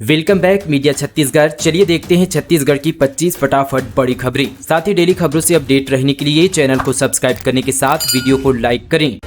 Welcome back media Chhattisgarh. चलिए देखते हैं छत्तीसगढ़ की 25 फटाफट बड़ी खबरें। साथ ही डेली खबरों से अपडेट रहने के लिए चैनल को सब्सक्राइब करने के साथ वीडियो को लाइक करें।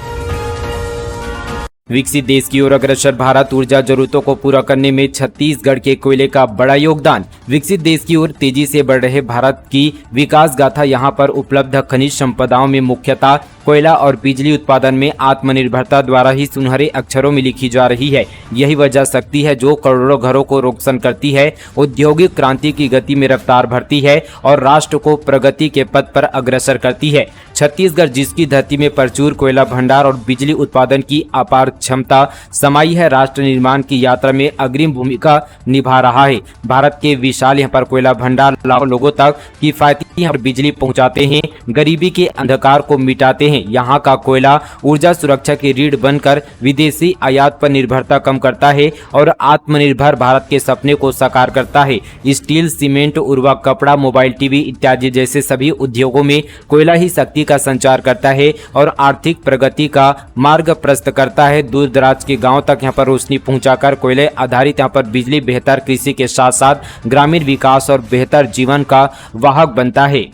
विकसित देश की ओर अग्रसर भारत, ऊर्जा जरूरतों को पूरा करने में छत्तीसगढ़ के कोयले का बड़ा योगदान। विकसित देश की ओर तेजी से बढ़ रहे भारत की विकास गाथा यहाँ पर उपलब्ध खनिज संपदाओं में मुख्यतः कोयला और बिजली उत्पादन में आत्मनिर्भरता द्वारा ही सुनहरे अक्षरों में लिखी जा रही है। यही वजह शक्ति है जो करोड़ों घरों को रोशन करती है, औद्योगिक क्रांति की गति में रफ्तार भरती है और राष्ट्र को प्रगति के पथ पर अग्रसर करती है। छत्तीसगढ़ जिसकी धरती में प्रचुर कोयला भंडार और बिजली उत्पादन की अपार क्षमता समाई है, राष्ट्र निर्माण की यात्रा में अग्रिम भूमिका निभा रहा है। भारत के विशाल यहाँ पर कोयला भंडार लाखों लोगों तक किफायती यहाँ पर बिजली पहुँचाते हैं, गरीबी के अंधकार को मिटाते हैं। यहाँ का कोयला ऊर्जा सुरक्षा की रीढ़ बनकर विदेशी आयात पर निर्भरता कम करता है और आत्मनिर्भर भारत के सपने को साकार करता है। स्टील, सीमेंट, उर्वरक, कपड़ा, मोबाइल, टीवी इत्यादि जैसे सभी उद्योगों में कोयला ही शक्ति का संचार करता है और आर्थिक प्रगति का मार्ग प्रशस्त करता है। दूर दराज के गांव तक यहाँ पर रोशनी पहुंचाकर कोयले आधारित यहाँ पर बिजली बेहतर कृषि के साथ साथ ग्रामीण विकास और बेहतर जीवन का वाहक बनता है।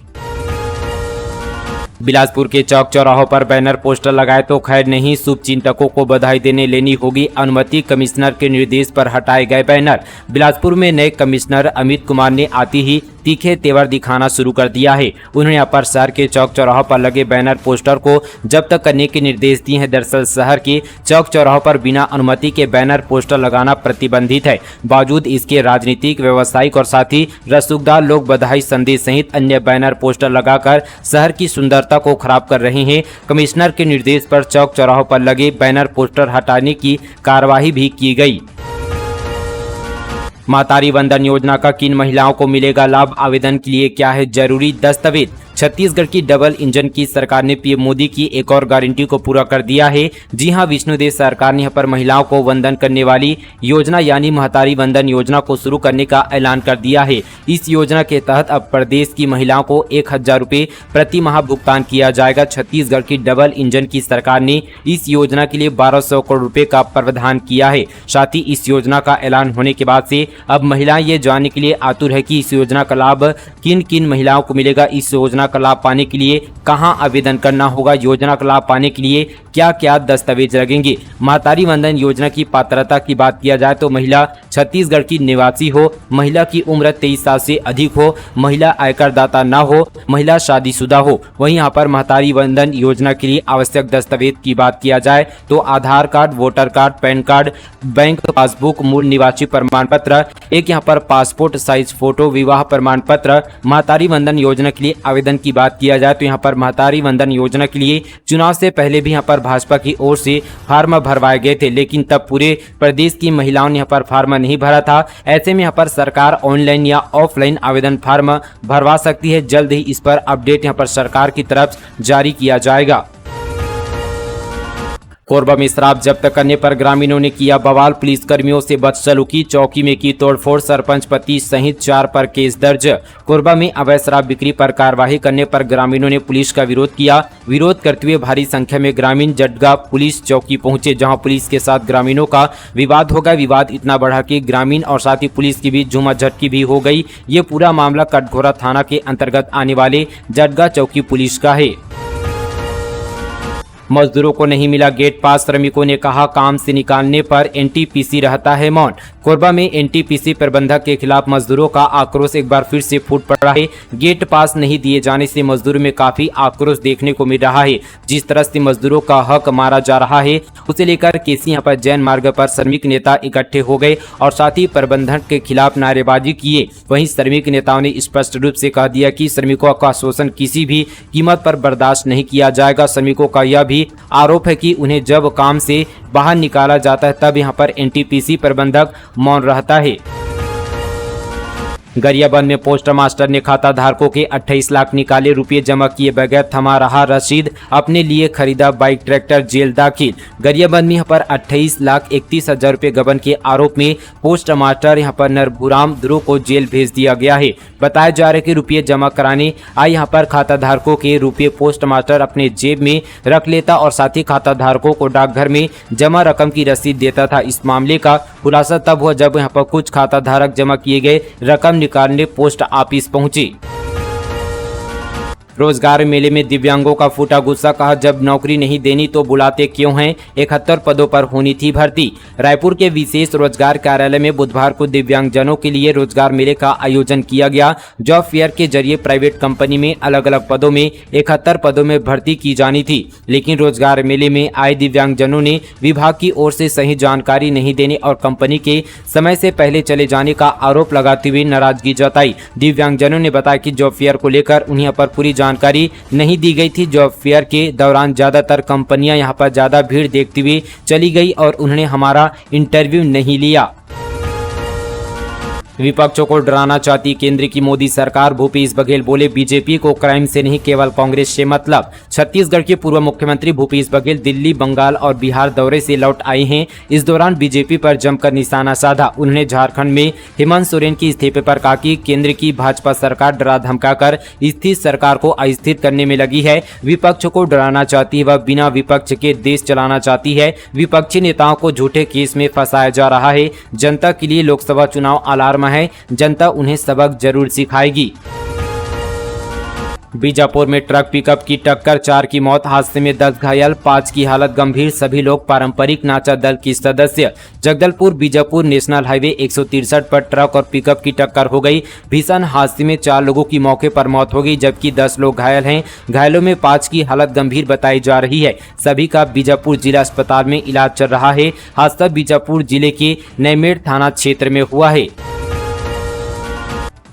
बिलासपुर के चौक चौराहों पर बैनर पोस्टर लगाए तो खैर नहीं, शुभचिंतकों को बधाई देने लेनी होगी अनुमति। कमिश्नर के निर्देश पर हटाए गए बैनर। बिलासपुर में नए कमिश्नर अमित कुमार ने आते ही तीखे तेवर दिखाना शुरू कर दिया है। उन्होंने यहाँ पर शहर के चौक चौराहों पर लगे बैनर पोस्टर को जब्त करने के निर्देश दिए हैं। दरअसल शहर के चौक चौराहों पर बिना अनुमति के बैनर पोस्टर लगाना प्रतिबंधित है। बावजूद इसके राजनीतिक, व्यावसायिक और साथ ही रसूखदार लोग बधाई संदेश सहित अन्य बैनर पोस्टर लगाकर शहर की सुंदरता को खराब कर रहे हैं। कमिश्नर के निर्देश पर चौक चौराहों पर लगे बैनर पोस्टर हटाने की कार्यवाही भी की गई। महतारी वंदन योजना का किन महिलाओं को मिलेगा लाभ? आवेदन के लिए क्या है जरूरी दस्तावेज? छत्तीसगढ़ की डबल इंजन की सरकार ने पीएम मोदी की एक और गारंटी को पूरा कर दिया है। जी हां, विष्णुदेव सरकार ने यहाँ पर महिलाओं को वंदन करने वाली योजना यानी महतारी वंदन योजना को शुरू करने का ऐलान कर दिया है। इस योजना के तहत अब प्रदेश की महिलाओं को 1000 रुपये प्रति माह भुगतान किया जाएगा। छत्तीसगढ़ की डबल इंजन की सरकार ने इस योजना के लिए 1200 करोड़ रुपए का प्रावधान किया है। साथ ही इस योजना का ऐलान होने के बाद से अब महिलाएं ये जानने के लिए आतुर है कि इस योजना का लाभ किन किन महिलाओं को मिलेगा। इस योजना का लाभ पाने के लिए कहां आवेदन करना होगा, योजना का लाभ पाने के लिए क्या क्या दस्तावेज लगेंगे। महतारी वंदन योजना की पात्रता की बात किया जाए तो महिला छत्तीसगढ़ की निवासी हो, महिला की उम्र 23 साल से अधिक हो, महिला आयकर दाता न हो, महिला शादीशुदा हो। वहीं यहाँ पर महतारी वंदन योजना के लिए आवश्यक दस्तावेज की बात किया जाए तो Aadhaar card, voter card, PAN card, bank passbook, मूल निवासी प्रमाण पत्र, एक यहाँ पर पासपोर्ट साइज फोटो, विवाह प्रमाण पत्र। महतारी वंदन योजना के लिए आवेदन की बात किया जाए तो यहाँ पर महतारी वंदन योजना के लिए चुनाव से पहले भी यहाँ पर भाजपा की ओर से फार्म भरवाए गए थे, लेकिन तब पूरे प्रदेश की महिलाओं ने यहाँ पर फार्म नहीं भरा था। ऐसे में यहाँ पर सरकार ऑनलाइन या ऑफलाइन आवेदन फार्म भरवा सकती है। जल्द ही इस पर अपडेट यहाँ पर सरकार की तरफ जारी किया जाएगा। कोरबा में शराब जब्त करने पर ग्रामीणों ने किया बवाल, पुलिसकर्मियों से बदसलूकी, चौकी में की तोड़फोड़, सरपंच पति सहित 4 पर केस दर्ज। कोरबा में अवैध शराब बिक्री पर कार्रवाई करने पर ग्रामीणों ने पुलिस का विरोध किया। विरोध करते हुए भारी संख्या में ग्रामीण जटगा पुलिस चौकी पहुंचे, जहां पुलिस के साथ ग्रामीणों का विवाद हो गया। विवाद इतना बढ़ा कि ग्रामीण और साथ ही पुलिस के बीच झूमाझटकी भी हो गई। ये पूरा मामला कटघोरा थाना के अंतर्गत आने वाले जटगा चौकी पुलिस का है। मजदूरों को नहीं मिला गेट पास, श्रमिकों ने कहा काम से निकालने पर एनटीपीसी रहता है मौन। कोरबा में एनटीपीसी प्रबंधक के खिलाफ मजदूरों का आक्रोश एक बार फिर से फूट पड़ा है। गेट पास नहीं दिए जाने से मजदूरों में काफी आक्रोश देखने को मिल रहा है। जिस तरह से मजदूरों का हक मारा जा रहा है उसे लेकर केसी यहाँ पर जैन मार्ग पर श्रमिक नेता इकट्ठे हो गए और साथ ही प्रबंधक के खिलाफ नारेबाजी किए। वहीं श्रमिक नेताओं ने स्पष्ट रूप से कह दिया कि श्रमिकों का शोषण किसी भी कीमत पर बर्दाश्त नहीं किया जाएगा। श्रमिकों का यह भी आरोप है कि उन्हें जब काम से बाहर निकाला जाता है तब यहां पर एनटीपीसी प्रबंधक मौन रहता है। गरियाबंद में पोस्ट मास्टर ने खाता धारकों के 28 लाख निकाले, रुपये जमा किए बगैर थमा रहा रसीद, अपने लिए खरीदा बाइक ट्रैक्टर, जेल दाखिल। गरियाबंद में यहाँ पर 28,31,000 रुपये गबन के आरोप में पोस्ट मास्टर यहाँ पर नरभूराम ध्रुव को जेल भेज दिया गया है। बताया जा रहा है कि रुपये जमा कराने आए यहाँ पर खाता धारकों के रुपये पोस्ट मास्टर अपने जेब में रख लेता और साथ ही खाता धारकों को डाकघर में जमा रकम की रसीद देता था। इस मामले का खुलासा तब हुआ जब यहाँ पर कुछ खाता धारक जमा किए गए रकम निकालने पोस्ट ऑफिस पहुंचे। रोजगार मेले में दिव्यांगों का फूटा गुस्सा, कहा जब नौकरी नहीं देनी तो बुलाते क्यों हैं, 71 पदों पर होनी थी भर्ती। रायपुर के विशेष रोजगार कार्यालय में बुधवार को दिव्यांगजनों के लिए रोजगार मेले का आयोजन किया गया। जॉब फेयर के जरिए प्राइवेट कंपनी में अलग अलग पदों में 71 पदों में भर्ती की जानी थी, लेकिन रोजगार मेले में आए दिव्यांगजनों ने विभाग की ओर से सही जानकारी नहीं देने और कंपनी के समय से पहले चले जाने का आरोप लगाते हुए नाराजगी जताई। दिव्यांगजनों ने बताया कि जॉब फेयर को लेकर उन्हें पर पूरी जानकारी नहीं दी गई थी। जॉब फेयर के दौरान ज्यादातर कंपनियां यहां पर ज्यादा भीड़ देखते हुए चली गई और उन्होंने हमारा इंटरव्यू नहीं लिया। विपक्षों को डराना चाहती केंद्र की मोदी सरकार, भूपेश बघेल बोले बीजेपी को क्राइम से नहीं केवल कांग्रेस से मतलब। छत्तीसगढ़ के पूर्व मुख्यमंत्री भूपेश बघेल दिल्ली, बंगाल और बिहार दौरे से लौट आए हैं। इस दौरान बीजेपी पर जमकर निशाना साधा। उन्होंने झारखंड में हेमंत सोरेन की इस्तीफे पर कहा कि केंद्र की भाजपा सरकार डरा धमकाकर स्थिर सरकार को अस्थिर करने में लगी है। विपक्ष को डराना चाहती है, वह बिना विपक्ष के देश चलाना चाहती है। विपक्षी नेताओं को झूठे केस में फंसाया जा रहा है। जनता के लिए लोकसभा चुनाव अलार्म है, जनता उन्हें सबक जरूर सिखाएगी। बीजापुर में ट्रक पिकअप की टक्कर, 4 की मौत, हादसे में 10 घायल, 5 की हालत गंभीर, सभी लोग पारंपरिक नाचा दल के सदस्य। जगदलपुर बीजापुर नेशनल हाईवे 163 पर ट्रक और पिकअप की टक्कर हो गई। भीषण हादसे में 4 लोगों की मौके पर मौत हो गई, जबकि 10 लोग घायल हैं। घायलों में 5 की हालत गंभीर बताई जा रही है। सभी का बीजापुर जिला अस्पताल में इलाज चल रहा है। हादसा बीजापुर जिले के नैमेड़ थाना क्षेत्र में हुआ है।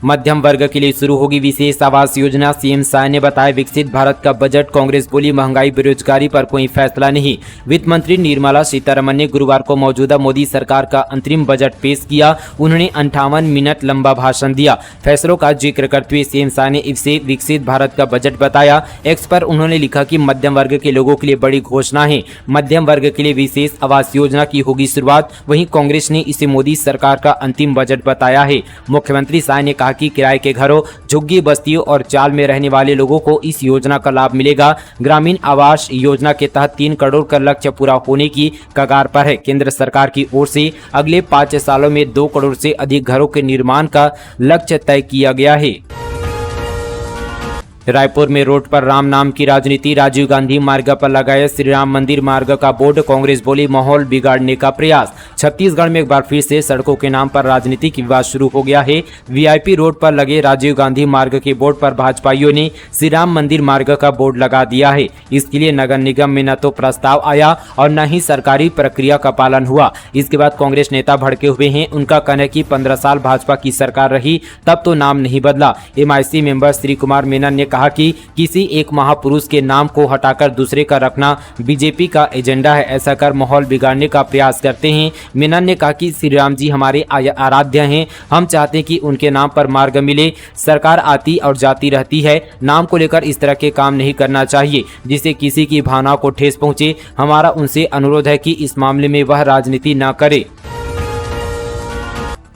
मध्यम वर्ग के लिए शुरू होगी विशेष आवास योजना, सीएम शाह ने बताया विकसित भारत का बजट। कांग्रेस बोली महंगाई बेरोजगारी पर कोई फैसला नहीं। वित्त मंत्री निर्मला सीतारमण ने गुरुवार को मौजूदा मोदी सरकार का अंतरिम बजट पेश किया। उन्होंने 58 मिनट लंबा भाषण दिया। फैसलों का जिक्र करते हुए सीएम शाह ने इसे विकसित भारत का बजट बताया। एक्स पर उन्होंने लिखा कि मध्यम वर्ग के लोगों के लिए बड़ी घोषणा है। मध्यम वर्ग के लिए विशेष आवास योजना की होगी शुरुआत। वहीं कांग्रेस ने इसे मोदी सरकार का अंतिम बजट बताया है। मुख्यमंत्री शाह ने कहा कि किराए के घरों, झुग्गी बस्तियों और चाल में रहने वाले लोगों को इस योजना का लाभ मिलेगा। ग्रामीण आवास योजना के तहत 3 करोड़ का लक्ष्य पूरा होने की कगार पर है। केंद्र सरकार की ओर से अगले 5 सालों में 2 करोड़ से अधिक घरों के निर्माण का लक्ष्य तय किया गया है। रायपुर में रोड पर राम नाम की राजनीति, राजीव गांधी मार्ग पर लगाया श्री राम मंदिर मार्ग का बोर्ड। कांग्रेस बोली माहौल बिगाड़ने का प्रयास। छत्तीसगढ़ में एक बार फिर से सड़कों के नाम पर राजनीतिक विवाद शुरू हो गया है। वीआईपी रोड पर लगे राजीव गांधी मार्ग के बोर्ड पर भाजपाइयों ने श्री राम मंदिर मार्ग का बोर्ड लगा दिया है। इसके लिए नगर निगम में न तो प्रस्ताव आया और न ही सरकारी प्रक्रिया का पालन हुआ। इसके बाद कांग्रेस नेता भड़के हुए हैं। उनका कहना है कि 15 साल भाजपा की सरकार रही, तब तो नाम नहीं बदला। एमआईसी मेंबर श्री कुमार मेनन ने कहा कि किसी एक महापुरुष के नाम को हटाकर दूसरे का रखना बीजेपी का एजेंडा है। ऐसा कर माहौल बिगाड़ने का प्रयास करते हैं। मेनन ने कहा कि श्री राम जी हमारे आराध्य हैं। हम चाहते हैं कि उनके नाम पर मार्ग मिले। सरकार आती और जाती रहती है। नाम को लेकर इस तरह के काम नहीं करना चाहिए जिससे किसी की भावनाओं को ठेस पहुंचे। हमारा उनसे अनुरोध है कि इस मामले में वह राजनीति न करे।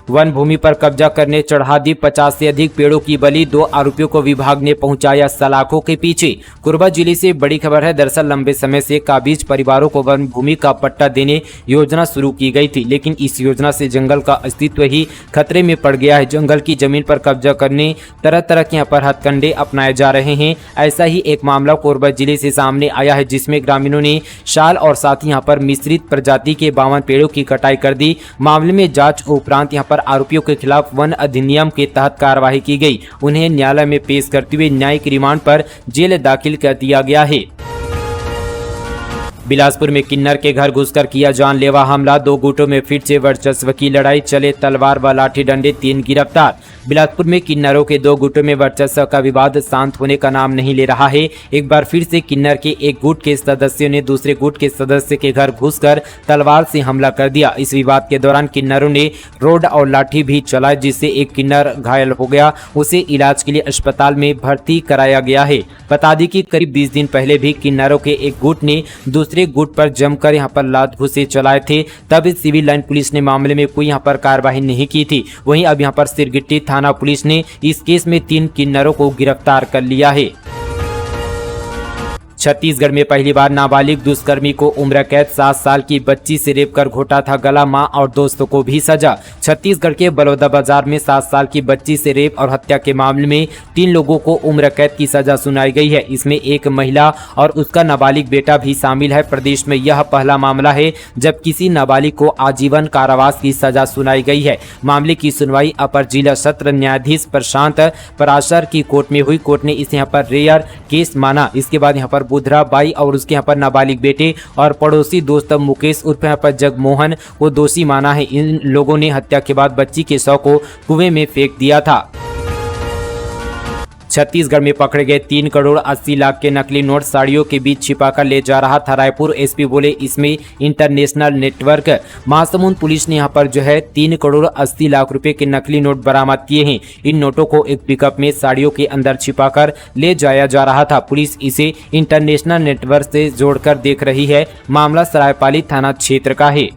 वन भूमि पर कब्जा करने चढ़ा दी 50 से अधिक पेड़ों की बलि, 2 आरोपियों को विभाग ने पहुंचाया सलाखों के पीछे। कोरबा जिले से बड़ी खबर है। दरअसल लंबे समय से काबिज परिवारों को वन भूमि का पट्टा देने योजना शुरू की गई थी, लेकिन इस योजना से जंगल का अस्तित्व ही खतरे में पड़ गया है। जंगल की जमीन पर कब्जा करने तरह तरह के यहाँ पर हथकंडे अपनाए जा रहे हैं। ऐसा ही एक मामला कोरबा जिले से सामने आया है, जिसमें ग्रामीणों ने शाल और साथ ही यहाँ पर मिश्रित प्रजाति के 52 पेड़ों की कटाई कर दी। मामले में जांच उपरांत यहाँ आरोपियों के खिलाफ वन अधिनियम के तहत कार्रवाई की गई। उन्हें न्यायालय में पेश करते हुए न्यायिक रिमांड पर जेल दाखिल कर दिया गया है। बिलासपुर में किन्नर के घर घुसकर किया जानलेवा हमला, 2 गुटों में फिर से वर्चस्व की लड़ाई, चले तलवार व लाठी डंडे, 3 गिरफ्तार। बिलासपुर में किन्नरों के दो गुटों में वर्चस्व का विवाद शांत होने का नाम नहीं ले रहा है। एक बार फिर से किन्नर के एक गुट के सदस्यों ने दूसरे गुट के सदस्य के घर घुसकर तलवार से हमला कर दिया। इस विवाद के दौरान किन्नरों ने रोड और लाठी भी चलाई, जिससे एक किन्नर घायल हो गया। उसे इलाज के लिए अस्पताल में भर्ती कराया गया है। बता दें कि करीब 20 दिन पहले भी किन्नरों के एक गुट ने दूसरे गुट पर जमकर यहां पर लात घुसे चलाए थे। तब सिविल लाइन पुलिस ने मामले में कोई यहां पर कार्रवाई नहीं की थी। वहीं अब यहां पर सिरगिट्टी थाना पुलिस ने इस केस में 3 किन्नरों को गिरफ्तार कर लिया है। छत्तीसगढ़ में पहली बार नाबालिग दुष्कर्मी को उम्र कैद, 7 साल की बच्ची से रेप कर घोटा था गला, मां और दोस्तों को भी सजा। छत्तीसगढ़ के बलौदा बाजार में 7 साल की बच्ची से रेप और हत्या के मामले में 3 लोगों को उम्र कैद की सजा सुनाई गई है। इसमें एक महिला और उसका नाबालिग बेटा भी शामिल है। प्रदेश में यह पहला मामला है जब किसी नाबालिग को आजीवन कारावास की सजा सुनाई गई है। मामले की सुनवाई अपर जिला सत्र न्यायाधीश प्रशांत पराशर की कोर्ट में हुई। कोर्ट ने इसे यहाँ पर रेयर केस माना। इसके बाद यहाँ पर बुधरा बाई और उसके यहाँ पर नाबालिग बेटे और पड़ोसी दोस्त मुकेश उर्फ यहाँ पर जगमोहन को दोषी माना है। इन लोगों ने हत्या के बाद बच्ची के शव को कुएं में फेंक दिया था। छत्तीसगढ़ में पकड़े गए 3 करोड़ 80 लाख के नकली नोट साड़ियों के बीच छिपाकर ले जा रहा था। रायपुर एसपी बोले इसमें इंटरनेशनल नेटवर्क। महासमुंद पुलिस ने यहां पर 3 करोड़ 80 लाख रुपए के नकली नोट बरामद किए हैं। इन नोटों को एक पिकअप में साड़ियों के अंदर छिपाकर ले जाया जा रहा था। पुलिस इसे इंटरनेशनल नेटवर्क से जोड़कर देख रही है। मामला सरायपाली थाना क्षेत्र का है।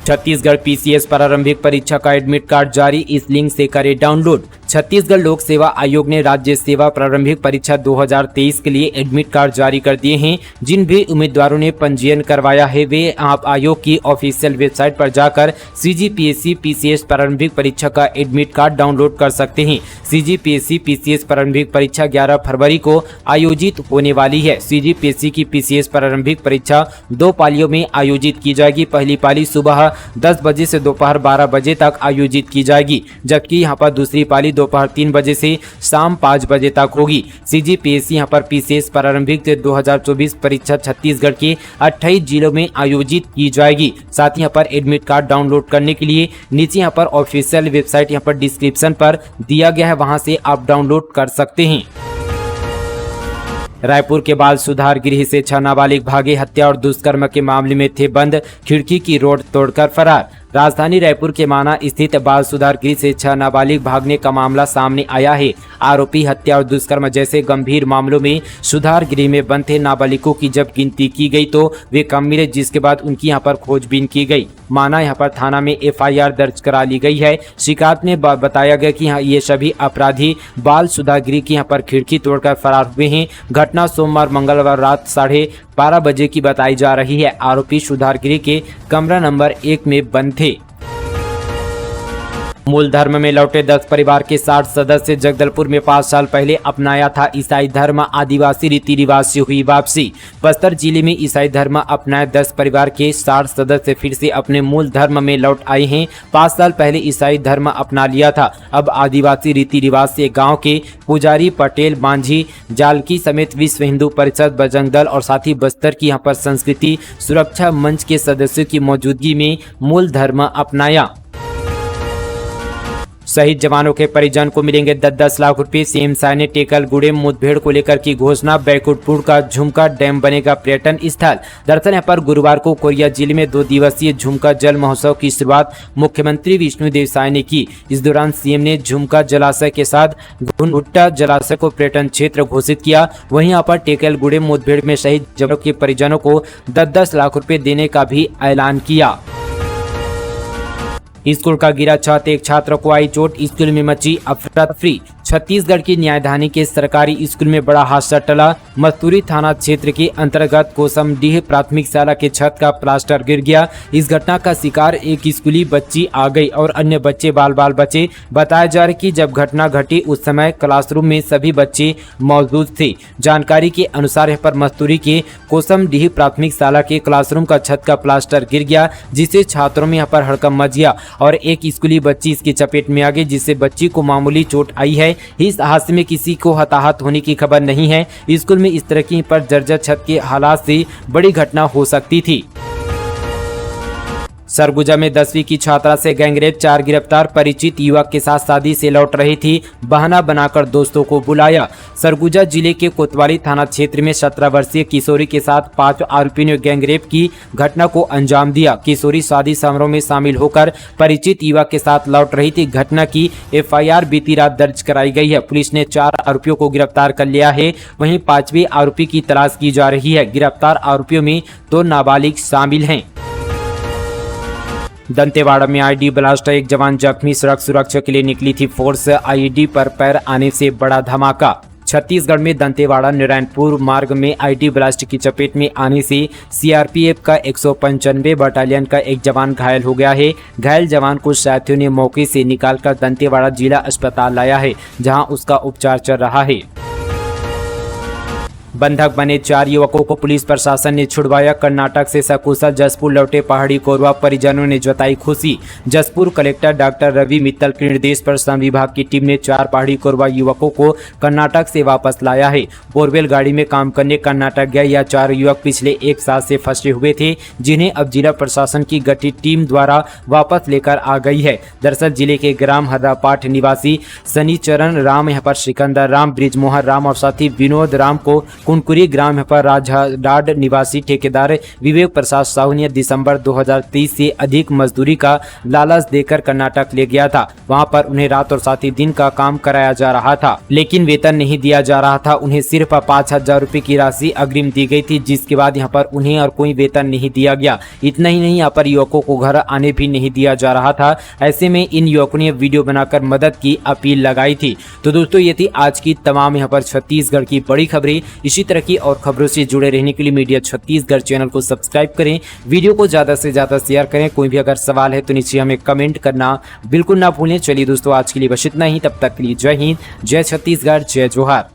छत्तीसगढ़ पीसीएस प्रारंभिक परीक्षा का एडमिट कार्ड जारी, इस लिंक से करें डाउनलोड। छत्तीसगढ़ लोक सेवा आयोग ने राज्य सेवा प्रारंभिक परीक्षा 2023 के लिए एडमिट कार्ड जारी कर दिए हैं। जिन भी उम्मीदवारों ने पंजीयन करवाया है वे आप आयोग की ऑफिशियल वेबसाइट पर जाकर सीजीपीएससी पीसीएस प्रारंभिक परीक्षा का एडमिट कार्ड डाउनलोड कर सकते हैं। सीजीपीएससी पीसीएस प्रारंभिक परीक्षा 11 फरवरी को आयोजित होने वाली है। सीजीपीएससी की पीसीएस प्रारंभिक परीक्षा 2 पालियों में आयोजित की जाएगी। पहली पाली सुबह 10 बजे से दोपहर 12 बजे तक आयोजित की जाएगी, जबकि यहाँ पर दूसरी पाली दोपहर 3 बजे से शाम 5 बजे तक होगी। सीजीपीएससी यहाँ पर पीसीएस प्रारंभिक 2024 परीक्षा छत्तीसगढ़ के 28 जिलों में आयोजित की जाएगी। साथ ही यहाँ पर एडमिट कार्ड डाउनलोड करने के लिए नीचे यहाँ पर ऑफिशियल वेबसाइट यहाँ पर डिस्क्रिप्शन पर दिया गया है, वहां से आप डाउनलोड कर सकते हैं। रायपुर के बाल सुधार गृह से 6 नाबालिग भागे, हत्या और दुष्कर्म के मामले में थे बंद, खिड़की की रोड तोड़कर फरार। राजधानी रायपुर के माना स्थित बाल सुधार गृह से 6 नाबालिग भागने का मामला सामने आया है। आरोपी हत्या और दुष्कर्म जैसे गंभीर मामलों में सुधार गृह में बंद थे। नाबालिगों की जब गिनती की गई तो वे कम मिले, जिसके बाद उनकी यहां पर खोजबीन की गई। माना यहां पर थाना में एफआईआर दर्ज करा ली गई है। शिकायत में बताया गया कि ये सभी अपराधी बाल सुधार गृह की यहां पर खिड़की तोड़कर फरार हुए हैं। घटना सोमवार मंगलवार रात 12:30 बजे की बताई जा रही है। आरोपी सुधार गृह के कमरा नंबर 1 में बंद थे। मूल धर्म में लौटे 10 परिवार के 60 सदस्य जगदलपुर में 5 साल पहले अपनाया था ईसाई धर्म, आदिवासी रीति रिवाज से हुई वापसी। बस्तर जिले में ईसाई धर्म अपनाए 10 परिवार के 60 सदस्य फिर से अपने मूल धर्म में लौट आए हैं। 5 साल पहले ईसाई धर्म अपना लिया था। अब आदिवासी रीति रिवाज से गाँव के पुजारी, पटेल, मांझी, जालकी समेत विश्व हिंदू परिषद, बजरंग दल और साथ ही बस्तर की यहाँ पर संस्कृति सुरक्षा मंच के सदस्यों की मौजूदगी में मूल धर्म अपनाया। शहीद जवानों के परिजन को मिलेंगे 10-10 लाख रुपए। सीएम शाह ने टेकल गुड़ेम मुठभेड़ को लेकर की घोषणा। बैकुंठपुर का झुमका डैम बनेगा पर्यटन स्थल। दरअसल यहाँ पर गुरुवार को कोरिया जिले में 2 दिवसीय झुमका जल महोत्सव की शुरुआत मुख्यमंत्री विष्णुदेव साय ने की। इस दौरान सीएम ने झुमका जलाशय के साथ घुनघुट्टा जलाशय को पर्यटन क्षेत्र घोषित किया। वहीं यहाँ पर टेकल गुड़ेम मुठभेड़ में शहीद जवानों के परिजनों को 10-10 लाख रुपए देने का भी ऐलान किया। स्कूल का गिरा छत, एक छात्र को आई चोट, स्कूल में मची अफरा तफरी। छत्तीसगढ़ की न्यायधानी के सरकारी स्कूल में बड़ा हादसा टला। मस्तूरी थाना क्षेत्र के अंतर्गत कोसमडीह प्राथमिक शाला के छत का प्लास्टर गिर गया। इस घटना का शिकार एक स्कूली बच्ची आ गई और अन्य बच्चे बाल बाल बचे। बताया जा रहा है कि जब घटना घटी उस समय क्लासरूम में सभी बच्चे मौजूद थे। जानकारी के अनुसार यहाँ पर मस्तूरी के कोसमडीह प्राथमिक शाला के क्लासरूम का छत का प्लास्टर गिर गया, जिससे छात्रों में यहाँ पर हड़कंप मच गया और एक स्कूली बच्ची इसकी चपेट में आ गई, जिससे बच्ची को मामूली चोट आई है। इस हादसे में किसी को हताहत होने की खबर नहीं है। स्कूल में इस तरह की पर जर्जर छत के हालात से बड़ी घटना हो सकती थी। सरगुजा में 10वीं की छात्रा से गैंगरेप, 4 गिरफ्तार। परिचित युवक के साथ शादी से लौट रही थी, बहाना बनाकर दोस्तों को बुलाया। सरगुजा जिले के कोतवाली थाना क्षेत्र में 17 वर्षीय किशोरी के साथ 5 आरोपियों ने गैंगरेप की घटना को अंजाम दिया। किशोरी शादी समारोह में शामिल होकर परिचित युवक के साथ लौट रही थी। घटना की FIR बीती रात दर्ज कराई गई है। पुलिस ने 4 आरोपियों को गिरफ्तार कर लिया है, वहीं 5वें आरोपी की तलाश की जा रही है। गिरफ्तार आरोपियों में 2 नाबालिग शामिल हैं। दंतेवाड़ा में IED ब्लास्ट, एक जवान जख्मी। सड़क सुरक्षा के लिए निकली थी फोर्स, IED पर पैर आने से बड़ा धमाका। छत्तीसगढ़ में दंतेवाड़ा नारायणपुर मार्ग में IED ब्लास्ट की चपेट में आने से CRPF का 195 बटालियन का एक जवान घायल हो गया है। घायल जवान को साथियों ने मौके से निकालकर दंतेवाड़ा जिला अस्पताल लाया है, जहां उसका उपचार चल रहा है। बंधक बने 4 युवकों को पुलिस प्रशासन ने छुड़वाया। कर्नाटक से सकुशल जसपुर लौटे पहाड़ी कोरवा, परिजनों ने जताई खुशी। जसपुर कलेक्टर डॉक्टर रवि मित्तल के निर्देश पर श्रम विभाग की टीम ने 4 पहाड़ी कोरवा युवकों को कर्नाटक से वापस लाया है। बोरवेल गाड़ी में काम करने कर्नाटक गए यह 4 युवक पिछले 1 साल से फंसे हुए थे, जिन्हें अब जिला प्रशासन की गठित टीम द्वारा वापस लेकर आ गई है। दरअसल जिले के ग्राम हर्रापाठ निवासी शनिचरण राम, यहाँ पर सिकंदर राम, ब्रिजमोहन राम और साथी विनोद राम को कुनकुरी ग्राम पर राजडाड निवासी ठेकेदार विवेक प्रसाद साहू ने दिसंबर 2023 से अधिक मजदूरी का लालच देकर कर्नाटक ले गया था। वहां पर उन्हें रात और साथ ही दिन का काम कराया जा रहा था, लेकिन वेतन नहीं दिया जा रहा था। उन्हें सिर्फ 5000 रुपए की राशि अग्रिम दी गई थी, जिसके बाद यहाँ पर उन्हें और कोई वेतन नहीं दिया गया। इतना ही नहीं, यहाँ पर युवकों को घर आने भी नहीं दिया जा रहा था। ऐसे में इन युवकों ने वीडियो बनाकर मदद की अपील लगाई थी। तो दोस्तों, ये थी आज की तमाम यहाँ पर छत्तीसगढ़ की बड़ी खबरें। इसी तरह की और खबरों से जुड़े रहने के लिए मीडिया छत्तीसगढ़ चैनल को सब्सक्राइब करें, वीडियो को ज्यादा से ज्यादा शेयर करें। कोई भी अगर सवाल है तो नीचे हमें कमेंट करना बिल्कुल ना भूलें। चलिए दोस्तों, आज के लिए बस इतना ही। तब तक के लिए जय हिंद, जय छत्तीसगढ़, जय जोहार।